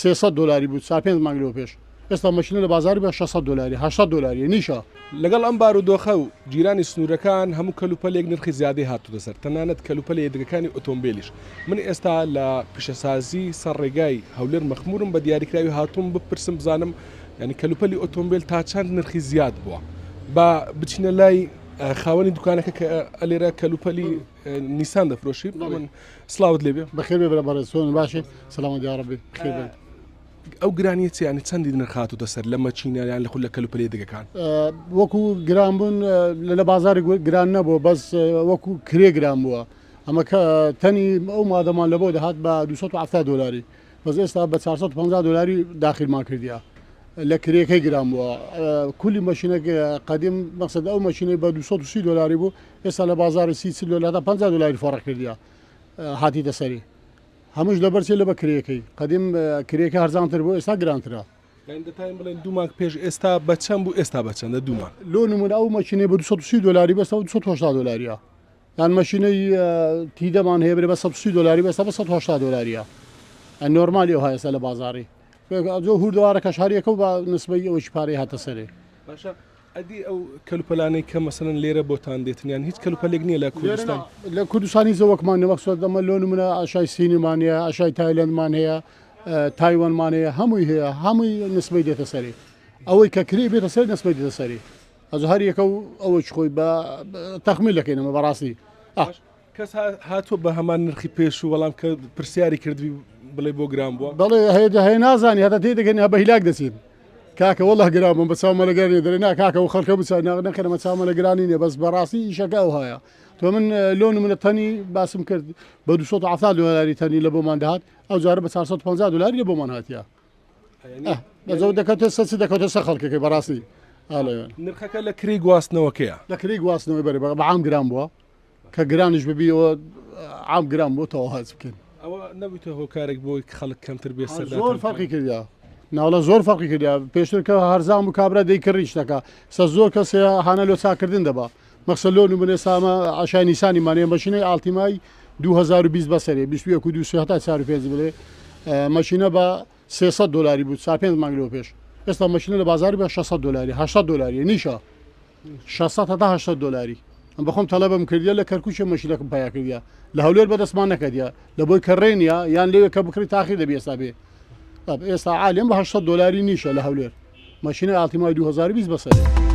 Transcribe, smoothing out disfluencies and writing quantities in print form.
$300 بود 5 مانگ لەوە پێش ئێستا ماشینە لە بازاری بە $600 $800 نیشە لەگەڵ ئەم بارودۆخە و جیرانی سنوورەکان هەموو کەلوپەلێک نرخی زیادەی هاتوو دەسەر تەنانەت کەلوپەلە یەکەکانی ئۆتۆمبیلیش من ئێستا لە پیشەسازی سەر ڕێگای هەولێر مەخمورم بە دیاریکراوی هاتووم بپرسم بزانم ینی کەلوپەلی ئۆتۆمبیل تا چەند نرخی زیاد بووە با بچینە لای خاوەنی دوکانەکە کە ئەلێرە کەلوپەلی نیسان دەفرۆشی من سلااوت لێبێ بەخێر بێ بەڕێزۆن باشێ سەلامەتی یا ڕەبی بخێر بێ ئەو گرانیەتی ینی چەندی نرخات و دەسەر لە مەچینەیان لە خول لە کەلوپەلی دەگەکان وەکو گران بوون لە بازاری گران نەبووە بەس وەکو کرێ گران بووە ئەمە تەنی ئەو مادەمان لە بۆ دەهات بە $270 بەس ئێستا بە $450 داخلمان کردیا لە کرێەکەی گران بووە کولی مەشینەکە قەدیم مەقسەد ئەو مەشینەی بە $230 بوو ئێستا لە بازاری $30 $50 فەڕق کردیا هاتی دەسەری هەمووش لەبەرچێ لە بە کرێەکەی قەدیم کرێەکە هەرزانتر بوو ئێستا گرانترە دەتایم بڵێن دوومان پێش ئێستا بە چەند بوو ئێستا بە چەندە دوومان لۆ نمونە ئەو مەشینەی بە $230 بەستا $280 یان مەشینەی تیدەمان هەیە برێ بە $130 بەستا بە $180 نۆرمالی ئەو هەیە لە بازاری زۆ هوردوارە کەشاریەکە و بە نسبەی ئەوەی پارەی هاتە سەرێ باشە ئەدی ئەو کەلوپەلانەی کە مەسەن لێرە بۆتان دێتنیان هیچ کەلوپەلێک نییە لە کوردستان لە کوردستانی زەوەکمان نەوەکسۆت دەمە لۆ نمونە ئاشای سینمان هەیە ئاشای تایلندمان هەیە تایوانمان هەیە هەمووی هەیە هەمووی نسبەی دێتە سەری ئەوەی کە کری بێتە سەر نسبەی دێتە سەری ئەز هەر یەکە و ئەوە خۆی بە تەخمیل دەکەینەوە بەڕاستی کەس هاتووە بە هەمان نرخی پێش و وەڵام کە پرسیاری کردوی بڵێ بۆ گران بووە بەڵێ هەیە نازانی هەتا تێ دەگەنی هە بە هیلاک دەچین کاکە وەڵە گرام بە چاومە لە گەرێ دەرێ نا کاکە و خەڵکە بچ نەکەمە چاومە لە گرانی نیە بەس بەڕاستی ئیشەکە ئەو هەیە تۆ من لۆ نمونە تەنی باسم کرد بە $270 تەنی لە بۆمان دەهات ئەو جارە بە $450 لە بۆمان هاتیە بەزەوت دەکەوتە سەچ دەکەوتە سە خەڵکەکەی بەڕاستی نرخەکە لە کری گواستنەوەکەیە لە کری گواستنەوەی بەرێ بە عام گران بووە کە گرانش ببیەوە عام گران بۆ تەوە هەز بکەن ئەوە نەبوویتە هۆکارێک بۆی خەڵک کەمتر بێ سەر زۆر فەرقی کردیا ناوڵە زۆر فەرقی کردیا پێشتر کە هەرزان و کابرا دەیکردی شتەکە سە زۆر کەسێ هانە لۆ چاکردن دەبا مەخسە لۆ نمونێ سامە ئاشای نیسانی مانێ مەشینەی ئالتیمای 2020 بەسەرێ 22 بڵێ مەشینە بە $300 بود 5 مانگ لەوە پێش ئێستا مەشینە لە بازاری بە $600 $800 نیشە $600 ئەم بەخۆم تەلەبم کردیا لە کەرکوچە مەشینەکەم پیا کردیا لە هەولێر بەدەستمان نەکردیا لە بۆی کەڕێنیا یان لێوێ کە بکری تاخیر دەبی ئێستا بێ ئێستا عالم بە $800 نیشە لە هەولێر ماشینە ئالتیمای 2020 بەسەرێ